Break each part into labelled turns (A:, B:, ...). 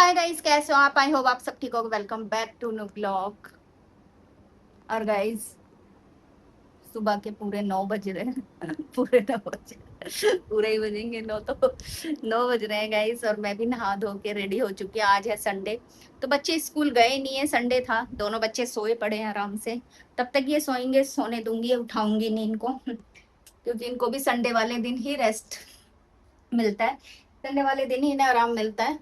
A: Hi guys, कैसे हो आप? आई होप आप सब ठीक हो। Welcome back to new blog. और गाइस, सुबह के पूरे 9 बज रहे हैं। पूरे 9 बज पूरे ही बजेंगे 9 तो। 9 बज रहे हैं गाइस, और मैं भी नहा धो के रेडी हो चुकी हूँ। आज है संडे, तो बच्चे स्कूल गए नहीं है। संडे था, दोनों बच्चे सोए पड़े हैं आराम से। तब तक ये सोएंगे, सोने दूंगी, उठाऊंगी नहीं इनको। क्योंकि इनको भी संडे वाले दिन ही रेस्ट मिलता है। संडे वाले दिन ही इन्हें आराम मिलता है।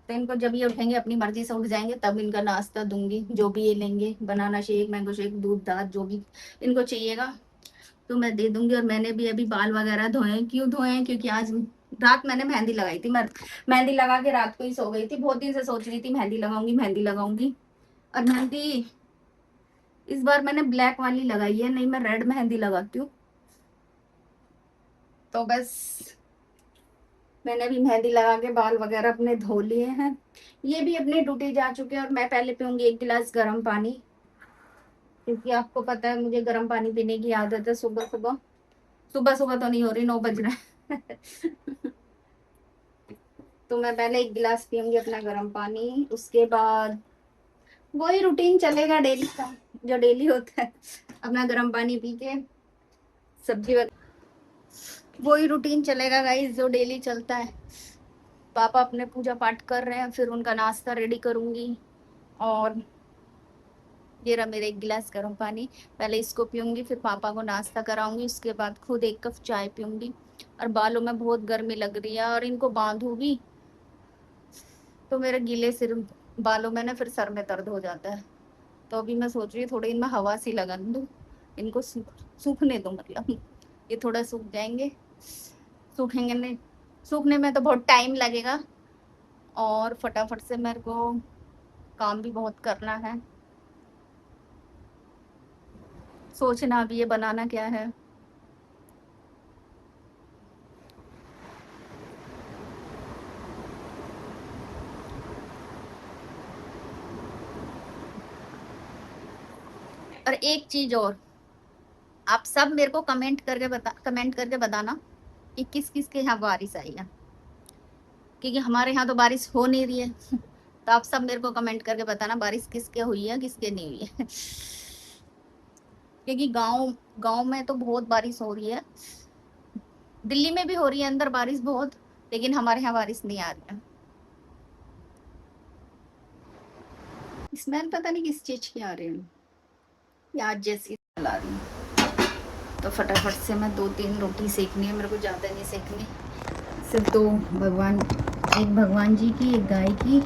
A: तो इनको जब ये उठेंगे, अपनी मर्जी से उठ जाएंगे, तब इनका नाश्ता दूंगी। जो भी ये लेंगे, बनाना शेक, मैंगो शेक, दूध, दाद, जो भी इनको चाहिएगा तो मैं दे दूंगी। और मैंने भी अभी बाल वगैरह धोए। क्यों धोए हैं? क्योंकि आज रात मैंने मेहंदी लगाई थी। मैं मेहंदी लगा के रात को ही सो गई थी। बहुत दिन से सोच रही थी मेहंदी लगाऊंगी, मेहंदी लगाऊंगी। और मेहंदी इस बार मैंने ब्लैक वाली लगाई है, नहीं मैं रेड मेहंदी लगाती हूँ। तो बस मैंने भी मेहंदी लगा के बाल वगैरह अपने धो लिए हैं। ये भी अपनी ड्यूटी जा चुके हैं। और मैं पहले पीऊंगी 1 गिलास गर्म पानी, क्योंकि आपको पता है मुझे गर्म पानी पीने की आदत है सुबह सुबह। सुबह सुबह तो नहीं हो रही, 9 बज रहे हैं। तो मैं पहले 1 गिलास पीऊंगी अपना गर्म पानी। उसके बाद वही रूटीन चलेगा डेली का, जो डेली होता है। अपना गर्म पानी पी के सब्जी वही रूटीन चलेगा गाइस, जो डेली चलता है। पापा अपने पूजा पाठ कर रहे हैं, फिर उनका नाश्ता रेडी करूंगी। और ये रहा मेरा 1 गिलास गर्म पानी। पहले इसको पीऊंगी, फिर पापा को नाश्ता कराऊंगी, उसके बाद खुद 1 कप चाय पीऊंगी। और बालों में बहुत गर्मी लग रही है, और इनको बांधूंगी तो मेरे गीले सिर बालों में ना फिर सर में दर्द हो जाता है। तो अभी मैं सोच रही हूँ थोड़ी इनमें हवा सी लगा दूँ, इनको सूखने दूँ। मतलब ये थोड़ा सूख जाएंगे। सूखेंगे नहीं, सूखने में तो बहुत टाइम लगेगा। और फटाफट से मेरे को काम भी बहुत करना है। सोचना भी है बनाना क्या है। और एक चीज और, आप सब मेरे को कमेंट करके बताना कि किस किस के यहाँ बारिश आई है। क्योंकि हमारे यहाँ तो बारिश हो नहीं रही है। तो आप सब मेरे को कमेंट करके बताना बारिश किसके हुई है, किसके नहीं हुई है। क्योंकि गांव गांव में तो बहुत बारिश हो रही है। दिल्ली में भी हो रही है अंदर बारिश बहुत, लेकिन हमारे यहाँ बारिश नहीं आ रही है। स्मेल पता नहीं किस चीज की आ रही है, प्याज जैसी स्मेल आ रही है। तो फटाफट से मैं 2-3 रोटी सेकनी है, मेरे को ज़्यादा नहीं सेकनी। सिर्फ 2 भगवान, एक भगवान जी की, एक गाय की।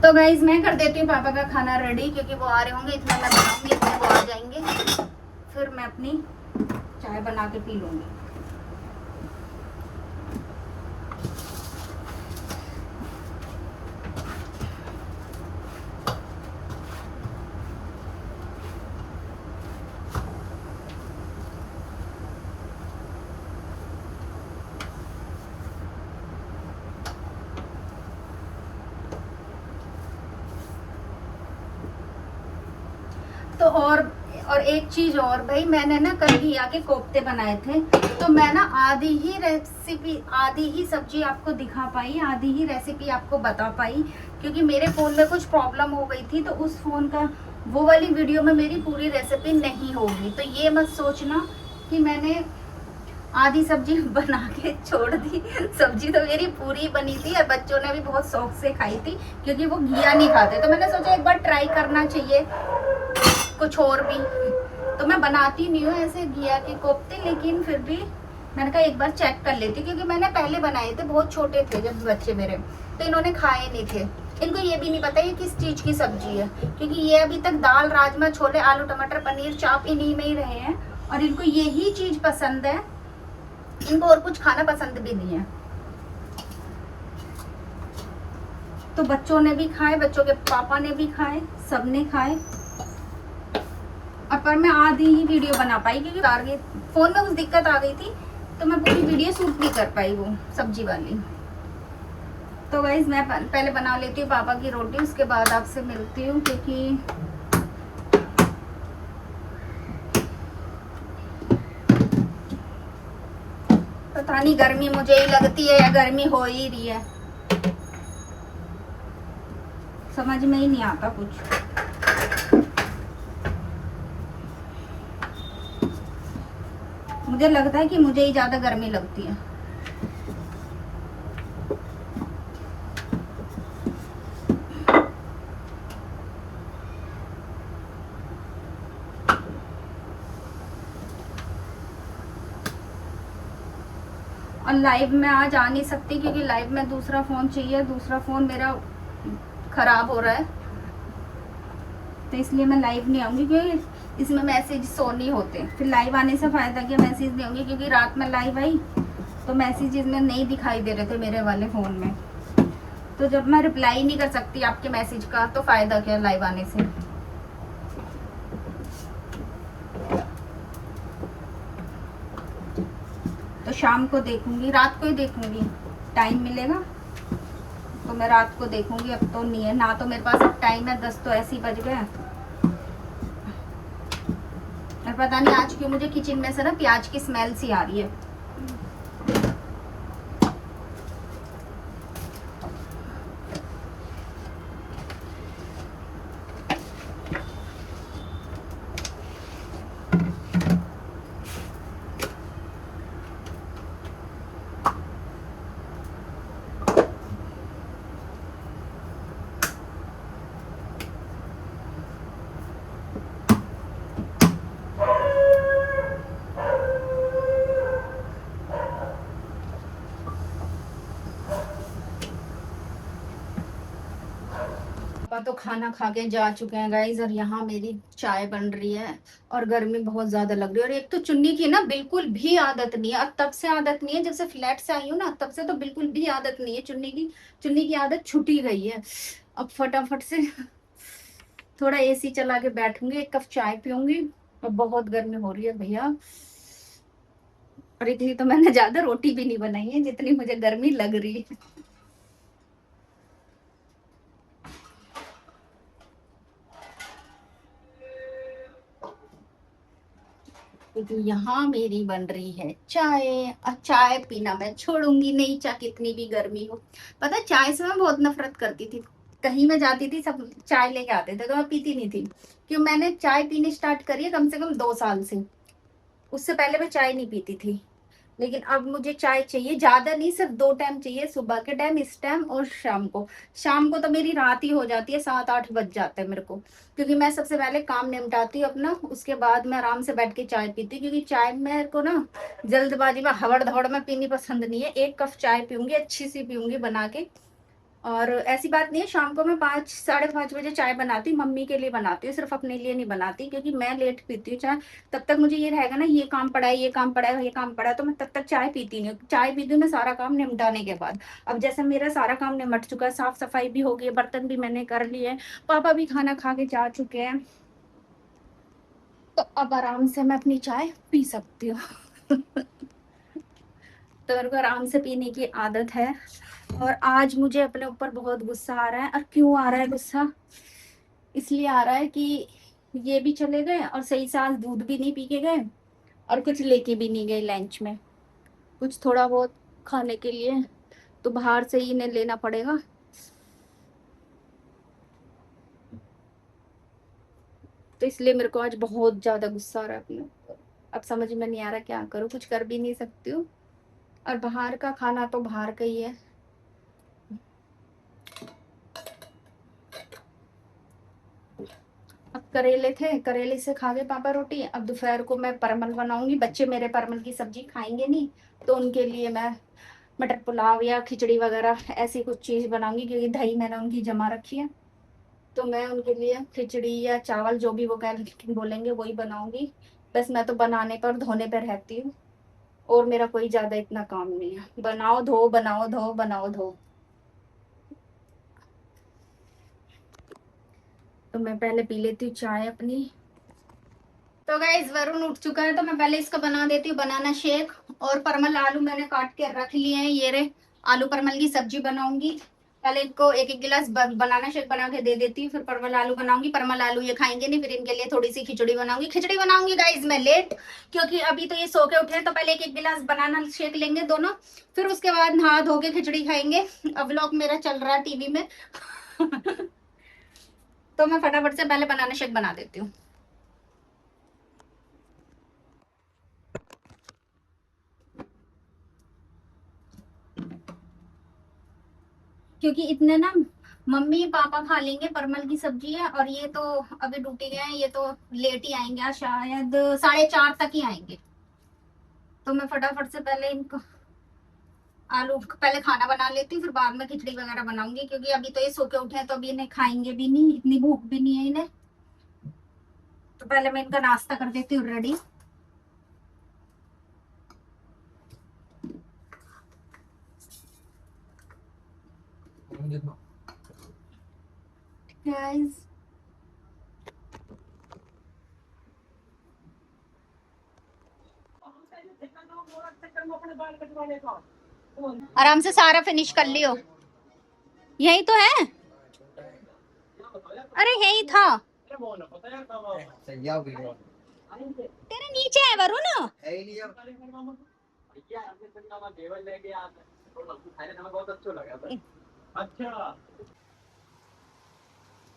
A: तो गाइज मैं कर देती हूँ पापा का खाना रेडी, क्योंकि वो आ रहे होंगे। इतना मैं बनाऊंगी, इतने वो आ जाएंगे, फिर मैं अपनी चाय बना के पी लूंगी। तो और एक चीज और भाई, मैंने ना कल घिया के कोफ्ते बनाए थे। तो मैं ना आधी ही रेसिपी, आधी ही सब्जी आपको दिखा पाई, आधी ही रेसिपी आपको बता पाई। क्योंकि मेरे फोन में कुछ प्रॉब्लम हो गई थी, तो उस फोन का वो वाली वीडियो में मेरी पूरी रेसिपी नहीं होगी। तो ये मत सोचना कि मैंने आधी सब्जी बना के छोड़ दी। सब्जी तो मेरी पूरी बनी थी, और बच्चों ने भी बहुत शौक से खाई थी, क्योंकि वो घिया नहीं खाते। तो मैंने सोचा एक बार ट्राई करना चाहिए कुछ और भी। तो मैं बनाती नहीं हूँ ऐसे घिया के कोफ्ते, लेकिन फिर भी मैंने कहा एक बार चेक कर लेती, क्योंकि मैंने पहले बनाए थे, बहुत छोटे थे जब बच्चे मेरे, तो इन्होंने खाए नहीं थे। इनको ये भी नहीं पता ये किस चीज की सब्जी है, क्योंकि ये अभी तक दाल, राजमा, छोले, आलू, टमाटर, पनीर, चाप इन्हीं में ही रहे हैं। और इनको यही चीज पसंद है, इनको और कुछ खाना पसंद भी नहीं है। तो बच्चों ने भी खाए, बच्चों के पापा ने भी खाए, सबने खाए। और पर मैं आधी ही वीडियो बना पाई, क्योंकि फोन में कुछ दिक्कत आ गई थी, तो मैं पूरी वीडियो शूट नहीं कर पाई वो सब्जी वाली। तो गाइस मैं पहले बना लेती हूँ पापा की रोटी, उसके बाद आपसे मिलती हूँ। क्योंकि पता नहीं गर्मी मुझे ही लगती है या गर्मी हो ही रही है, समझ में ही नहीं आता कुछ। मुझे लगता है कि मुझे ही ज्यादा गर्मी लगती है। और लाइव में आज आ नहीं सकती क्योंकि लाइव में दूसरा फ़ोन चाहिए, दूसरा फ़ोन मेरा ख़राब हो रहा है, तो इसलिए मैं लाइव नहीं आऊँगी क्योंकि इसमें मैसेज शो नहीं होते। फिर लाइव आने से फ़ायदा क्या, मैसेज नहीं होंगे, क्योंकि रात में लाइव आई तो मैसेजेस में नहीं दिखाई दे रहे थे मेरे वाले फ़ोन में, तो जब मैं रिप्लाई नहीं कर सकती आपके मैसेज का तो फ़ायदा क्या लाइव आने से। तो शाम को देखूंगी, रात को ही देखूंगी, टाइम मिलेगा तो मैं रात को देखूंगी। अब तो नहीं है ना, तो मेरे पास अब टाइम है, 10 तो ऐसे ही बज गए। और पता नहीं आज क्यों मुझे किचन में से ना प्याज की स्मेल सी आ रही है। पापा तो खाना खा के जा चुके हैं गाइज, और यहाँ मेरी चाय बन रही है और गर्मी बहुत ज्यादा लग रही है। और एक तो चुन्नी की ना बिल्कुल भी आदत नहीं है, और तब से आदत नहीं है जब से फ्लैट से आई हूँ ना, तब से तो बिल्कुल भी आदत नहीं है चुन्नी की। चुन्नी की आदत छुटी गई है। अब फटाफट से थोड़ा एसी चला के बैठूंगी, एक कप चाय पीऊंगी। और बहुत गर्मी हो रही है भैया, और इतनी तो मैंने ज्यादा रोटी भी नहीं बनाई है जितनी मुझे गर्मी लग रही है। क्योंकि यहाँ मेरी बन रही है चाय, और चाय पीना मैं छोड़ूंगी नहीं, चाहे कितनी भी गर्मी हो। पता है चाय से मैं बहुत नफरत करती थी। कहीं मैं जाती थी सब चाय लेके आते थे तो मैं पीती नहीं थी। क्यों, मैंने चाय पीनी स्टार्ट करी है कम से कम 2 साल से। उससे पहले मैं चाय नहीं पीती थी। लेकिन अब मुझे चाय चाहिए, ज्यादा नहीं, सिर्फ 2 टाइम चाहिए, सुबह के टाइम, इस टाइम, और शाम को। शाम को तो मेरी रात ही हो जाती है, 7-8 बज जाते हैं मेरे को, क्योंकि मैं सबसे पहले काम निपटाती हूँ अपना, उसके बाद मैं आराम से बैठ के चाय पीती हूँ। क्योंकि चाय मेरे को ना जल्दबाजी में हवड़ धवड़ में पीनी पसंद नहीं है। एक कप चाय पीऊंगी, अच्छी सी पीऊंगी बना के। और ऐसी बात नहीं है, शाम को मैं 5-5:30 बजे चाय बनाती हूँ, मम्मी के लिए बनाती हूँ, सिर्फ अपने लिए नहीं बनाती, क्योंकि मैं लेट पीती हूँ चाय। तब तक मुझे ये रहेगा ना, ये काम पड़ा है, ये काम पड़ा है, ये काम पड़ा है, तो मैं तब तक चाय पीती नहीं हूँ। चाय पीती हूँ मैं सारा काम निपटाने के बाद। अब जैसे मेरा सारा काम निपट चुका है, साफ सफाई भी हो गई है, बर्तन भी मैंने कर लिए हैं, पापा भी खाना खा के जा चुके हैं, तो अब आराम से मैं अपनी चाय पी सकती हूँ। तो मेरे को आराम से पीने की आदत है। और आज मुझे अपने ऊपर बहुत गुस्सा आ रहा है। और क्यों आ रहा है गुस्सा, इसलिए आ रहा है कि ये भी चले गए और सही से आज दूध भी नहीं पी के गए, और कुछ लेके भी नहीं गए लंच में, कुछ थोड़ा बहुत खाने के लिए, तो बाहर से ही इन्हें लेना पड़ेगा। तो इसलिए मेरे को आज बहुत ज्यादा गुस्सा आ रहा है अपने ऊपर। अब समझ में नहीं आ रहा क्या करूँ, कुछ कर भी नहीं सकती हूँ, और बाहर का खाना तो बाहर का ही है। अब करेले थे, करेले से खा गए पापा रोटी। अब दोपहर को मैं परमल बनाऊंगी, बच्चे मेरे परमल की सब्जी खाएंगे नहीं, तो उनके लिए मैं मटर पुलाव या खिचड़ी वगैरह ऐसी कुछ चीज बनाऊंगी, क्योंकि दही मैंने उनकी जमा रखी है, तो मैं उनके लिए खिचड़ी या चावल जो भी वो कह बोलेंगे वही बनाऊंगी। बस मैं तो बनाने पर धोने पर रहती हूँ, और मेरा कोई ज्यादा इतना काम नहीं है, बनाओ धो, बनाओ धो, बनाओ धो। तो मैं पहले पी लेती हूँ चाय अपनी। तो गाइस वरुण उठ चुका है, तो मैं पहले इसका बना देती हूँ बनाना शेक। और परमल आलू मैंने काट के रख लिए हैं, ये रे, आलू परमल की सब्जी बनाऊंगी। पहले इनको एक एक गिलास बनाना शेक बना के दे देती हूँ, फिर परवल आलू बनाऊंगी। परवल आलू ये खाएंगे नहीं, फिर इनके लिए थोड़ी सी खिचड़ी बनाऊंगी। खिचड़ी बनाऊंगी गाइज मैं लेट, क्योंकि अभी तो ये सो के उठे हैं, तो पहले एक एक गिलास बनाना शेक लेंगे दोनों, फिर उसके बाद नहा धो के खिचड़ी खाएंगे। अब व्लॉग मेरा चल रहा है टीवी में तो मैं फटाफट से पहले बनाना शेक बना देती हूँ। क्योंकि इतने ना मम्मी पापा खा लेंगे, परमल की सब्जी है, और ये तो अभी ड्यूटी गए हैं, ये तो लेट ही आएंगे, आज शायद 4:30 तक ही आएंगे। तो मैं फटाफट से पहले इनको आलू पहले खाना बना लेती हूँ, फिर बाद में खिचड़ी वगैरह बनाऊंगी, क्योंकि अभी तो ये सो के उठे हैं, तो अभी इन्हें खाएंगे भी नहीं, इतनी भूख भी नहीं है इन्हें। तो पहले मैं इनका नाश्ता कर देती हूँ रेडी। गाइस आराम से सारा फिनिश कर लियो। यही तो है, अरे यही था, तेरे नीचे है वरुण।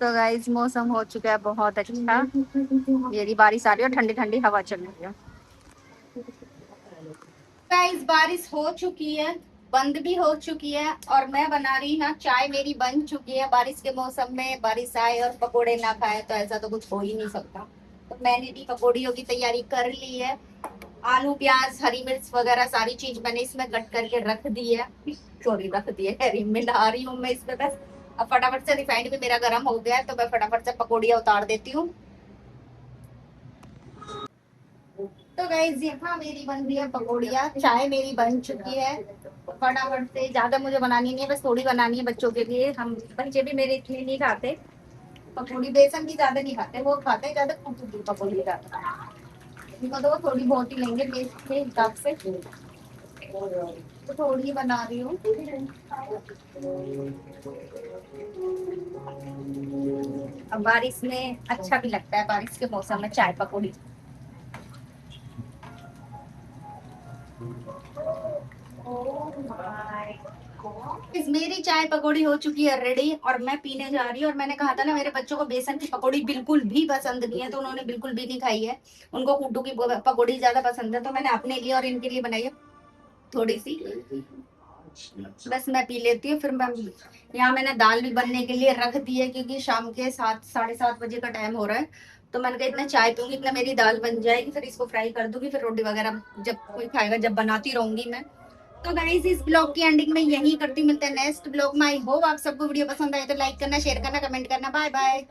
A: तो गाइस मौसम हो चुका है बहुत अच्छा, ये बारिश आ रही है और ठंडी ठंडी हवा चल रही है। गाइस बारिश हो चुकी है, बंद भी हो चुकी है, और मैं बना रही हूँ चाय, मेरी बन चुकी है। बारिश के मौसम में बारिश आए और पकोड़े ना खाए तो ऐसा तो कुछ हो ही नहीं सकता। तो मैंने भी पकौड़ियों की तैयारी कर ली है। आलू प्याज हरी मिर्च वगैरह सारी चीज मैंने इसमें कट करके रख दी है, सॉरी रख दी है, मिला रही हूँ मैं इसमें बस। अब फटाफट से रिफाइंड भी मेरा गर्म हो गया है, तो मैं फटाफट से पकौड़ियाँ उतार देती हूँ। तो गाइस यहाँ मेरी बन रही है पकौड़ियाँ, चाय मेरी बन चुकी है। फटाफट से, ज्यादा मुझे बनानी नहीं है, बस थोड़ी बनानी है बच्चों के लिए। हम बच्चे भी मेरे इतने नहीं खाते पकौड़ी, बेसन की ज्यादा नहीं खाते, वो खाते हैं ज्यादा कुटू की पकौड़ी ज्यादा। इनको तो वो थोड़ी बहुत ही लेंगे टेस्ट के हिसाब से, तो थोड़ी बना रही हूँ। अब बारिश में अच्छा भी लगता है, बारिश के मौसम में चाय पकौड़ी। मेरी चाय पकौड़ी हो चुकी है रेडी, और मैं पीने जा रही हूँ। और मैंने कहा था ना मेरे बच्चों को बेसन की पकौड़ी बिल्कुल भी पसंद नहीं है, तो उन्होंने बिल्कुल भी नहीं खाई है, उनको कुट्टू की पकौड़ी ज्यादा पसंद है। तो मैंने अपने लिए और इनके लिए बनाई है थोड़ी सी, बस मैं पी लेती हूँ। फिर मैं यहाँ मैंने दाल भी बनने के लिए रख दी है, क्योंकि शाम के 7 साढ़े 7 बजे का टाइम हो रहा है। तो मैंने कहा इतना चाय पीऊंगी, इतना मेरी दाल बन जाएगी, फिर इसको फ्राई कर दूंगी, फिर रोटी वगैरह जब कोई खाएगा जब बनाती रहूंगी मैं। तो गाइस इस ब्लॉग की एंडिंग में यही करती, मिलते हैं नेक्स्ट ब्लॉग में। आई होप आप सबको वीडियो पसंद आए तो लाइक करना, शेयर करना, कमेंट करना। Bye bye.